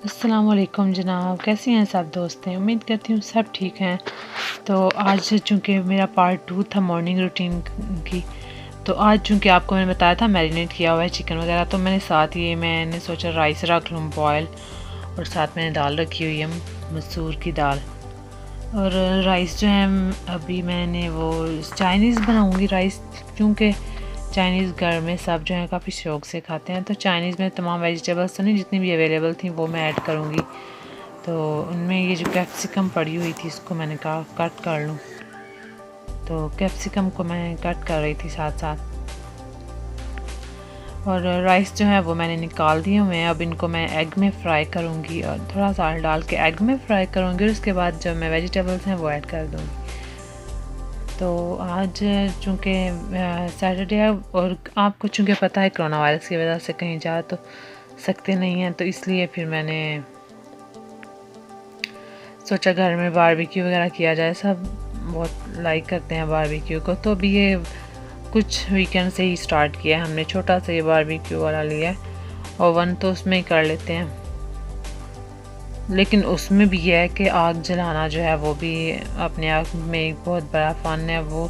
अस्सलाम वालेकुम जनाब, कैसी हैं सब दोस्तें। उम्मीद करती हूँ सब ठीक हैं। तो आज चूँकि मेरा पार्ट 2 था मॉर्निंग रूटीन की, तो आज चूँकि आपको मैंने बताया था मैरिनेट किया हुआ है चिकन वगैरह, तो मैंने साथ ये मैंने सोचा राइस रख लूँ बॉयल, और साथ मैंने दाल रखी हुई है मसूर की दाल। और राइस जो है अभी मैंने वो चाइनीज़ बनाऊँगी राइस, क्योंकि चाइनीज़ घर में सब जो है काफ़ी शौक़ से खाते हैं। तो चाइनीज़ में तमाम वेजिटेबल्स तो नहीं, जितनी भी अवेलेबल थी वो मैं ऐड करूँगी। तो उनमें ये जो कैप्सिकम पड़ी हुई थी इसको मैंने कहा कट कर लूँ, तो कैप्सिकम को मैं कट कर रही थी साथ साथ। और राइस जो है वो मैंने निकाल दिए हुए हैं। अब इनको मैं एग में फ्राई करूँगी और थोड़ा सा डाल के एग में फ्राई करूँगी, और उसके बाद जो मैं वेजिटेबल्स हैं वो ऐड कर दूँगी। तो आज चूँकि सैटरडे है और आपको चूँकि पता है कोरोना वायरस की वजह से कहीं जा तो सकते नहीं हैं, तो इसलिए फिर मैंने सोचा घर में बारबेक्यू वगैरह किया जाए। सब बहुत लाइक करते हैं बारबेक्यू को, तो अभी ये कुछ वीकेंड से ही स्टार्ट किया है हमने। छोटा सा ये बारबेक्यू वाला लिया है, ओवन तो उसमें ही कर लेते हैं, लेकिन उसमें भी यह है कि आग जलाना जो है वो भी अपने आप में एक बहुत बड़ा फ़न है। वो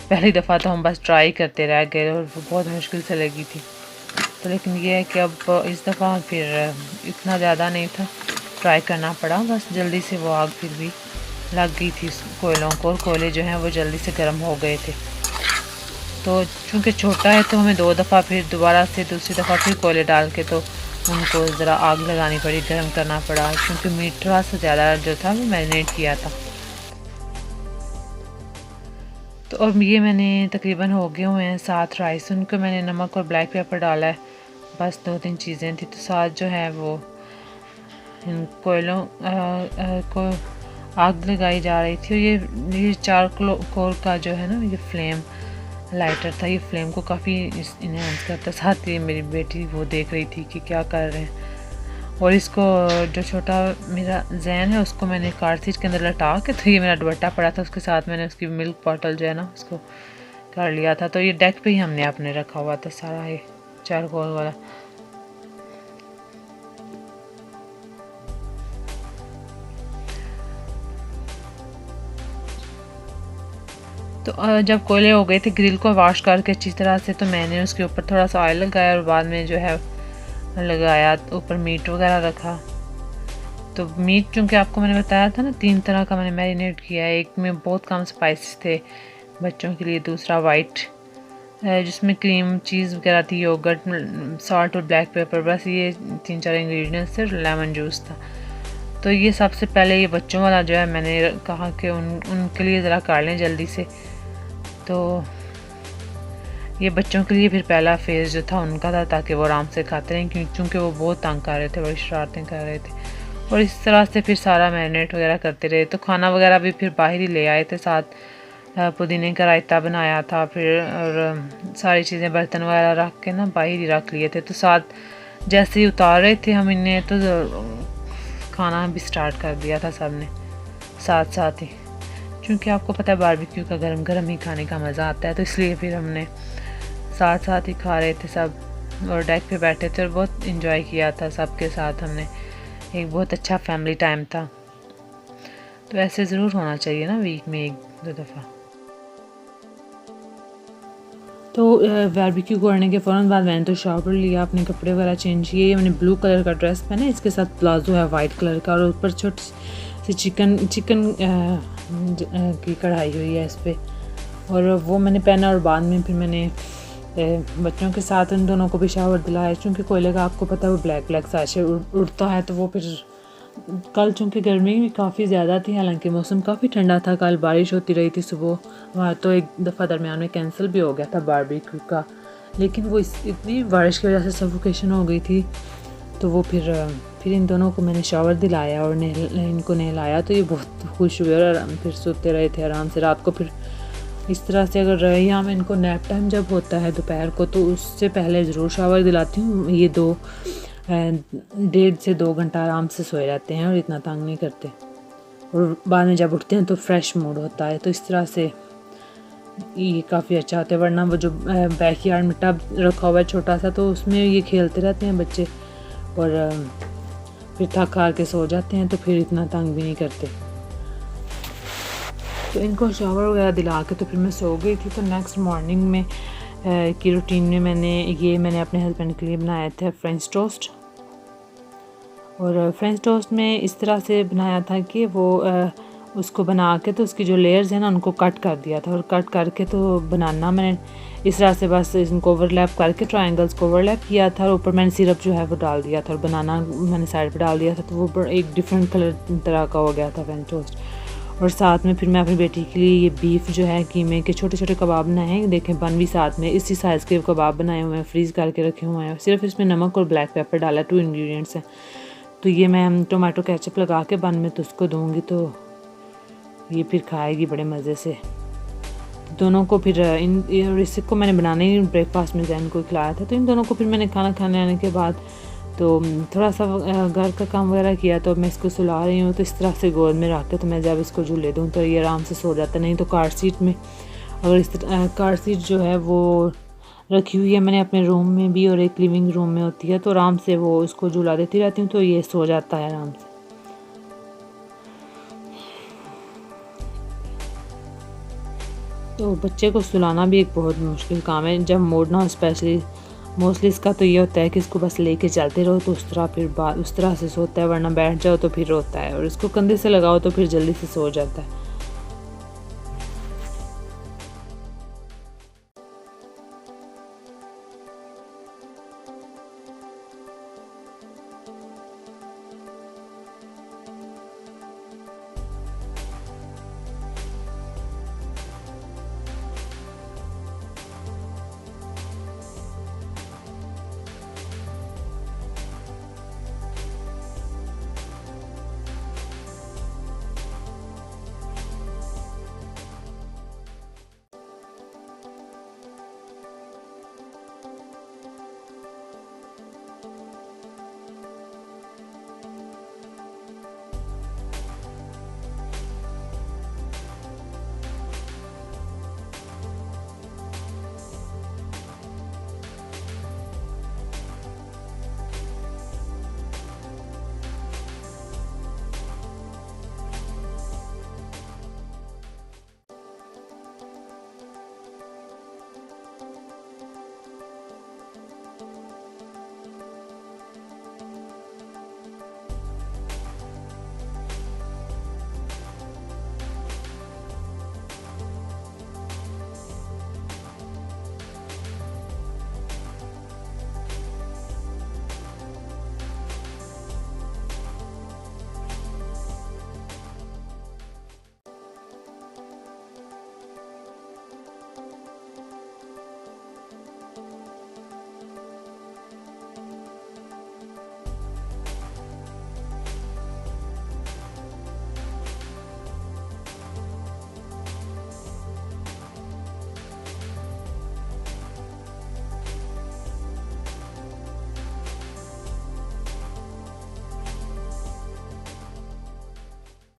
पहली दफ़ा तो हम बस ट्राई करते रह गए और वो बहुत मुश्किल से लगी थी। तो लेकिन यह है कि अब इस दफ़ा फिर इतना ज़्यादा नहीं था, ट्राई करना पड़ा। बस जल्दी से वो आग फिर भी लग गई थी कोयलों को, और कोयले जो हैं वो जल्दी से गर्म हो गए थे। तो चूँकि छोटा है तो हमें 2 दफ़ा फिर दोबारा से दूसरी दफ़ा फिर कोयले डाल के तो उनको ज़रा आग लगानी पड़ी, गर्म करना पड़ा, क्योंकि मीट थोड़ा सा ज़्यादा जो था वो मैरिनेट किया था। तो और ये मैंने तकरीबन हो गए हुए हैं 7 राइस, उनको मैंने नमक और ब्लैक पेपर डाला है, बस 2-3 चीज़ें थी। तो साथ जो है वो इन कोयलों को आग लगाई जा रही थी। और ये चारकोल का जो है ना ये फ्लेम लाइटर था, ये फ्लेम को काफ़ी इन्हेंस करता। साथ ही मेरी बेटी वो देख रही थी कि क्या कर रहे हैं, और इसको जो छोटा मेरा जैन है उसको मैंने कार सीट के अंदर लटा के, तो ये मेरा दुपट्टा पड़ा था उसके साथ मैंने उसकी मिल्क बॉटल जो है ना उसको कर लिया था। तो ये डेक पे ही हमने अपने रखा हुआ था सारा ये चारकोल वाला। तो जब कोयले हो गए थे ग्रिल को वॉश करके अच्छी तरह से, तो मैंने उसके ऊपर थोड़ा सा ऑयल लगाया और बाद में जो है लगाया ऊपर मीट वगैरह रखा। तो मीट चूँकि आपको मैंने बताया था ना 3 तरह का मैंने मैरिनेट किया है। एक में बहुत कम स्पाइसेस थे बच्चों के लिए, दूसरा वाइट जिसमें क्रीम चीज़ वगैरह थी, योगर्ट, सॉल्ट और ब्लैक पेपर, बस ये 3-4 इंग्रेडिएंट्स थे, लेमन जूस था। तो ये सबसे पहले ये बच्चों वाला जो है मैंने कहा कि उनके लिए ज़रा कर लें जल्दी से। तो ये बच्चों के लिए फिर पहला फेज़ जो था उनका था, ताकि वो आराम से खाते रहें, क्योंकि वो बहुत तंग कर रहे थे, बड़ी शरारतें कर रहे थे। और इस तरह से फिर सारा मैरिनेट वगैरह करते रहे। तो खाना वगैरह भी फिर बाहर ही ले आए थे, साथ पुदीने का रायता बनाया था फिर, और सारी चीज़ें बर्तन वगैरह रख के ना बाहर ही रख लिए थे। तो साथ जैसे ही उतार रहे थे हम इन्हें, तो खाना भी स्टार्ट कर दिया था सब ने साथ साथ ही, क्योंकि आपको पता है बारबेक्यू का गरम गरम ही खाने का मज़ा आता है। तो इसलिए फिर हमने साथ साथ ही खा रहे थे सब, और डेक पे बैठे थे और बहुत इन्जॉय किया था सबके साथ हमने। एक बहुत अच्छा फैमिली टाइम था। तो ऐसे ज़रूर होना चाहिए ना वीक में 1-2 दफ़ा। तो बारबेक्यू करने के फ़ौरन बाद मैंने तो शावर लिया, अपने कपड़े वगैरह चेंज किए। मैंने ब्लू कलर का ड्रेस पहना, इसके साथ प्लाजो है वाइट कलर का, और ऊपर छोटी सी चिकन की कढ़ाई हुई है इस पर, और वो मैंने पहना। और बाद में फिर मैंने बच्चों के साथ उन दोनों को भी शावर दिलाया, क्योंकि कोयले का आपको पता है वो ब्लैक ब्लैक साशे उड़ता है। तो वो फिर कल चूँकि गर्मी भी काफ़ी ज़्यादा थी, हालांकि मौसम काफ़ी ठंडा था, कल बारिश होती रही थी सुबह वहाँ, तो एक दफ़ा दरमियान में कैंसिल भी हो गया था बारबेक्यू का। लेकिन वो इतनी बारिश की वजह से सफोकेशन हो गई थी, तो वो फिर इन दोनों को मैंने शावर दिलाया और इनको नहलाया। तो ये बहुत खुश हुए और फिर सोते रहे थे आराम से रात को। फिर इस तरह से अगर रहे यहाँ में इनको नैप टाइम जब होता है दोपहर को, तो उससे पहले ज़रूर शावर दिलाती हूँ। ये 1.5 से 2 घंटा आराम से सोए रहते हैं और इतना तंग नहीं करते, और बाद में जब उठते हैं तो फ्रेश मूड होता है। तो इस तरह से ये काफ़ी अच्छा होता है। वरना वो जो बैक यार्ड में टब रखा हुआ है छोटा सा, तो उसमें ये खेलते रहते हैं बच्चे, और फिर थक हार के सो जाते हैं, तो फिर इतना तंग भी नहीं करते। तो इनको शावर वगैरह दिला के तो फिर मैं सो गई थी। तो नेक्स्ट मॉर्निंग में की रूटीन में मैंने अपने हस्बैंड के लिए बनाया था फ्रेंच टोस्ट। और फ्रेंच टोस्ट में इस तरह से बनाया था कि वो उसको बना के तो उसकी जो लेयर्स हैं ना उनको कट कर दिया था, और कट करके तो बनाना मैंने इस तरह से बस इनको ओवरलैप करके ट्रायंगल्स को ओवरलैप किया था, और ऊपर मैंने सिरप जो है वो डाल दिया था, और बनाना मैंने साइड पे डाल दिया था। तो वो एक डिफरेंट कलर तरह का हो गया था फ्रेंच टोस्ट। और साथ में फिर मैं अपनी बेटी के लिए ये बीफ जो है कीमे के छोटे छोटे कबाब बनाए हैं, देखें बन भी साथ में इसी साइज़ के कबाब बनाए हुए हैं, फ्रीज़ करके रखे हुए हैं। सिर्फ इसमें नमक और ब्लैक पेपर डाला, 2 इंग्रेडिएंट्स हैं। तो ये मैं टोमेटो केचप लगा के बन में तो उसको दूँगी, तो ये फिर खाएगी बड़े मज़े से। दोनों को फिर इसको मैंने बनाने ही ब्रेकफास्ट में जैन को खिलाया था। तो इन दोनों को फिर मैंने खाना खाने आने के बाद तो थोड़ा सा घर का काम वगैरह किया, तो मैं इसको सुला रही हूँ। तो इस तरह से गोद में रख के तो मैं जब इसको झूले दूँ तो ये आराम से सो जाता। नहीं तो कार सीट में, अगर इस कार सीट जो है वो रखी हुई है मैंने अपने रूम में भी, और एक लिविंग रूम में होती है, तो आराम से वो उसको झूला देती रहती हूँ, तो ये सो जाता है आराम से। तो बच्चे को सुलाना भी एक बहुत मुश्किल काम है जब मूड ना हो, स्पेशली मोस्टली इसका तो ये होता है कि इसको बस लेके चलते रहो तो उस तरह से सोता है, वरना बैठ जाओ तो फिर रोता है, और इसको कंधे से लगाओ तो फिर जल्दी से सो जाता है।